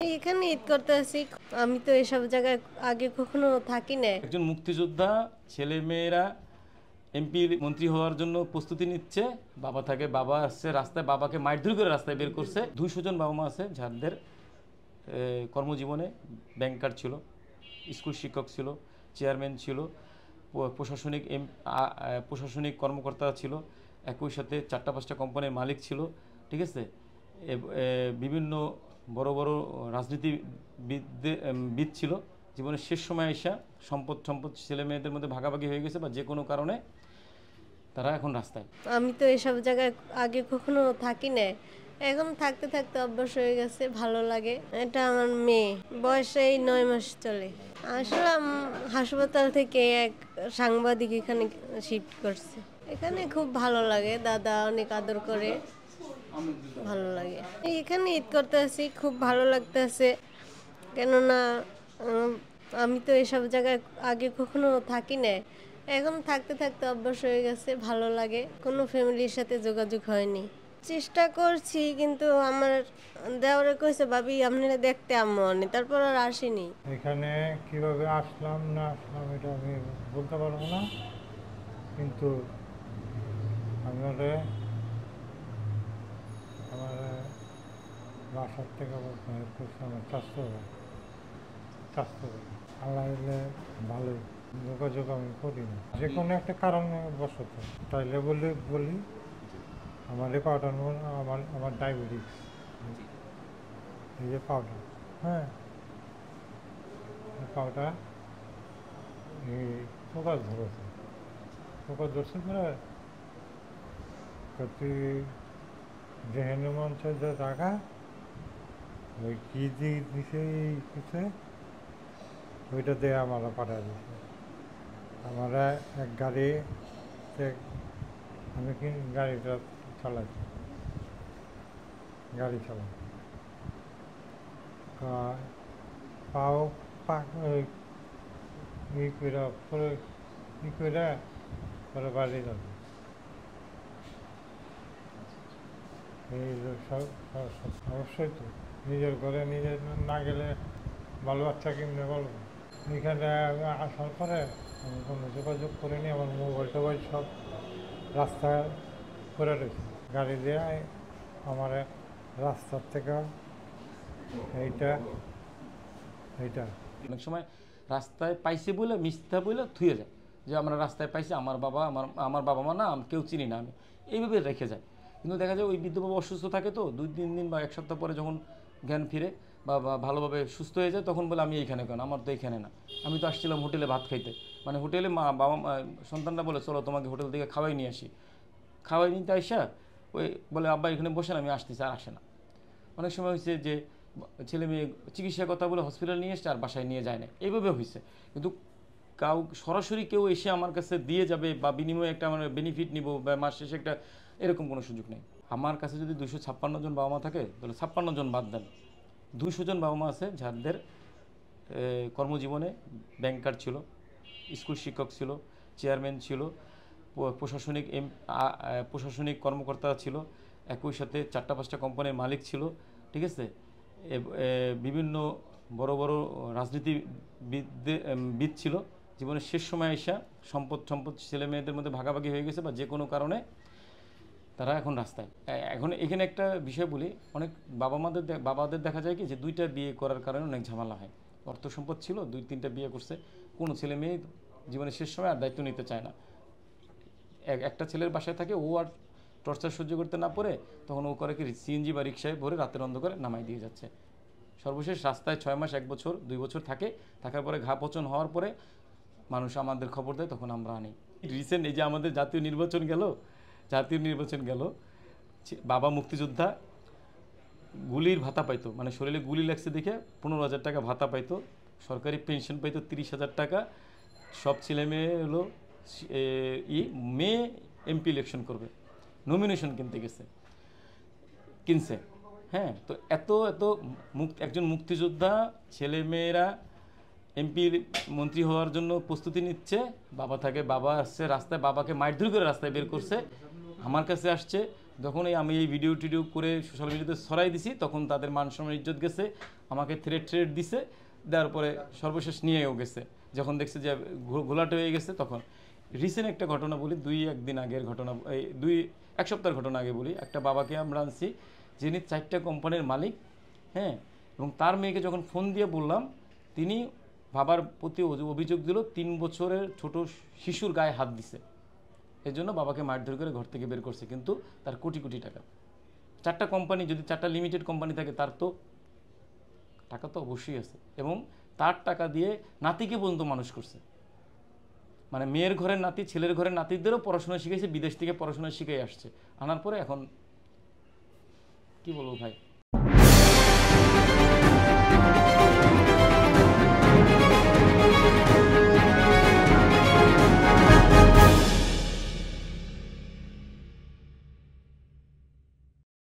এখানে ঈদ করতে আসি। আমি তো এসব জায়গায় আগে কখনো থাকি না। একজন মুক্তিযোদ্ধা ছেলে মেয়েরা এমপি মন্ত্রী হওয়ার জন্য প্রস্তুতি নিচ্ছে। বাবা থাকে, বাবা আসছে রাস্তায়, বাবাকে মারধর করে রাস্তায় বের করছে। 200 জন বাবা মা আছে যাদের কর্মজীবনে ব্যাংকার ছিল, স্কুল শিক্ষক ছিল, চেয়ারম্যান ছিল, প্রশাসনিক প্রশাসনিক কর্মকর্তা ছিল, একই সাথে 4-5টা কোম্পানির মালিক ছিল। ঠিক আছে, বিভিন্ন বড় বড় রাজনীতিবিদ ছিল। জীবনের শেষ সময় এসে সম্পদ সম্পদ ছেলে মেয়েদের মধ্যে ভাগাভাগি হয়ে গেছে বা যে কোনো কারণে তারা এখন রাস্তায়। আমি তো এসব জায়গায় আগে কখনো থাকি না, এখন থাকতে থাকতে অভ্যাস হয়ে গেছে, ভালো লাগে। এটা আমার মেয়ে, বয়স এই 9 মাস চলে। আসলে হাসপাতাল থেকে এক সাংবাদিক এখানে শিফট করছে। এখানে খুব ভালো লাগে, দাদা অনেক আদর করে, ভালো লাগে। এখানে ঈদ করতে আসি, খুব ভালো লাগতেছে। কেননা আমি তো এসব জায়গায় আগে কখনো থাকি না, এখন থাকতে থাকতে অভ্যাস হয়ে গেছে, ভালো লাগে। কোনো ফ্যামিলির সাথে যোগাযোগ হয়নি, চেষ্টা করছি, কিন্তু আমার দেওরে কইছে ভাবি আপনারা দেখতে আম্মু আনি, তারপর আর আসিনি। এখানে কিভাবে আসলাম না আসলাম এটা আমি বলতে পারবো না, কিন্তু আমার আমার বাসার থেকে বলতে করছে আমার স্বাস্থ্য আল্লাহ এলে ভালোই যোগাযোগ আমি করি না, যে কোনো একটা কারণে বসত। তাইলে বলি আমার এই পাউডার, আমার ডায়াবেটিস, এই যে পাউডার, হ্যাঁ পাউডার এই ফোকাস ধরেছে, ফোকাস ধরছে পরে তুই যেহেতু মঞ্চের যে জায়গা ওই কী দিছে কিছু ওইটা দিয়ে আমরা পাঠা দিছে। আমরা এক গাড়ি, আমি কি গাড়িটা চালাইছি, গাড়ি চালাই পাও পাক ই করে পরে ই করে পরে বাড়ি যাবে। এই সব অবশ্যই তো নিজের ঘরে নিজে না গেলে বাল বাচ্চা কেমনে বলবো। এখানে আসার পরে আমি কোনো যোগাযোগ করিনি, আমার মোবাইল টোবাইল সব রাস্তায় করে রয়েছে। গাড়ি দিয়ে আমার রাস্তার থেকে এইটা অনেক সময় রাস্তায় পাইছে বলে মিথ্যা বলে থুয়ে যায় যে আমরা রাস্তায় পাইছি, আমার বাবা আমার বাবা মা না, কেউ চিনি না, আমি এইভাবে রেখে যায়। কিন্তু দেখা যায় ওই বৃদ্ধ বাবা অসুস্থ থাকে, তো 2-3 দিন বা 1 সপ্তাহ পরে যখন জ্ঞান ফিরে বা ভালোভাবে সুস্থ হয়ে যায়, তখন বলে আমি এইখানে কেন, আমার তো এইখানে না, আমি তো আসছিলাম হোটেলে ভাত খাইতে। মানে হোটেলে সন্তানরা বলে চলো তোমাকে হোটেল থেকে খাওয়াই নিয়ে আসি, খাওয়াই নিতে আসা ওই বলে আব্বা এখানে বসেন আমি আসতেছি, আর আসে না। অনেক সময় হয়েছে যে ছেলে মেয়ে চিকিৎসার কথা বলে হসপিটাল নিয়ে এসছে আর বাসায় নিয়ে যায় না, এইভাবে হয়েছে। কিন্তু সরাসরি কেউ এসে আমার কাছে দিয়ে যাবে বা বিনিময়ে একটা আমার বেনিফিট নিব বা মাস শেষে একটা, এরকম কোনো সুযোগ নেই। আমার কাছে যদি 256 জন বাবা মা থাকে তাহলে 56 জন বাদ দেন, 200 জন বাবা মা আছে যাদের কর্মজীবনে ব্যাংকার ছিল, স্কুল শিক্ষক ছিল, চেয়ারম্যান ছিল, প্রশাসনিক কর্মকর্তা ছিল, একই সাথে 4-5টা কোম্পানির মালিক ছিল। ঠিক আছে, বিভিন্ন বড় বড় রাজনীতিবিদ ছিল। জীবনের শেষ সময় এসে সম্পদ ছেলে মেয়েদের মধ্যে ভাগাভাগি হয়ে গেছে বা যে কোনো কারণে তারা এখন রাস্তায়। এখন এখানে একটা বিষয় বলি, অনেক বাবাদের দেখা যায় কি যে 2টা বিয়ে করার কারণে অনেক ঝামেলা হয়। অর্থ সম্পদ ছিল, 2-3টা বিয়ে করছে, কোনো ছেলে মেয়ে জীবনের শেষ সময় আর দায়িত্ব নিতে চায় না। একটা ছেলের বাসায় থাকে, ও আর টর্চার সহ্য করতে না পারে, তখন ও করে কি সিএনজি বা রিক্সায় ভরে রাতের অন্ধকারে নামাই দিয়ে যাচ্ছে। সর্বশেষ রাস্তায় 6 মাস, 1 বছর, 2 বছর থাকে, থাকার পরে ঘা পচন হওয়ার পরে মানুষ আমাদের খবর দেয়, তখন আমরা আনি। রিসেন্ট এই যে আমাদের জাতীয় নির্বাচন গেল, বাবা মুক্তিযোদ্ধা গুলির ভাতা পাইতো, মানে শরীরে গুলি লাগছে দেখে 15,000 টাকা ভাতা পাইতো, সরকারি পেনশন পাইতো 30,000 টাকা। সব ছেলে মেয়ে হলো মেয়ে এমপি ইলেকশন করবে, নমিনেশন কিনছে। হ্যাঁ, তো এত এত একজন মুক্তিযোদ্ধা ছেলে মেয়েরা এমপি মন্ত্রী হওয়ার জন্য প্রস্তুতি নিচ্ছে। বাবা থাকে, বাবা আসছে রাস্তায়, বাবাকে মারধর করে রাস্তায় বের করছে। আমার কাছে আসছে যখন আমি এই ভিডিও টিডিও করে সোশ্যাল মিডিয়াতে ছড়াই দিছি তখন তাদের মান সম্মান ইজ্জত গেছে, আমাকে থ্রেট দিছে, দেওয়ার পরে সর্বশেষ নিয়েও গেছে। যখন দেখছে যে ঘোলাটে হয়ে গেছে তখন রিসেন্ট একটা ঘটনা বলি, একদিন আগের ঘটনা, এক সপ্তাহের ঘটনা আগে বলি। একটা বাবাকে আমরা আনছি যিনি 4টা কোম্পানির মালিক, হ্যাঁ, এবং তার মেয়েকে যখন ফোন দিয়ে বললাম, তিনি বাবার প্রতি অভিযোগ দিল 3 বছরের ছোট শিশুর গায়ে হাত দিছে, এর জন্য বাবাকে মারধর করে ঘর থেকে বের করছে। কিন্তু তার কোটি কোটি টাকা, 4টা কোম্পানি, যদি 4টা লিমিটেড কোম্পানি থাকে তার তো টাকা তো অবশ্যই আছে, এবং তার টাকা দিয়ে নাতিকে পর্যন্ত মানুষ করছে। মানে মেয়ের ঘরের নাতি, ছেলের ঘরের নাতিদেরও পড়াশোনা শিখেছে, বিদেশ থেকে পড়াশোনা শিখে আসছে, আনার পরে এখন কি বলবো ভাই।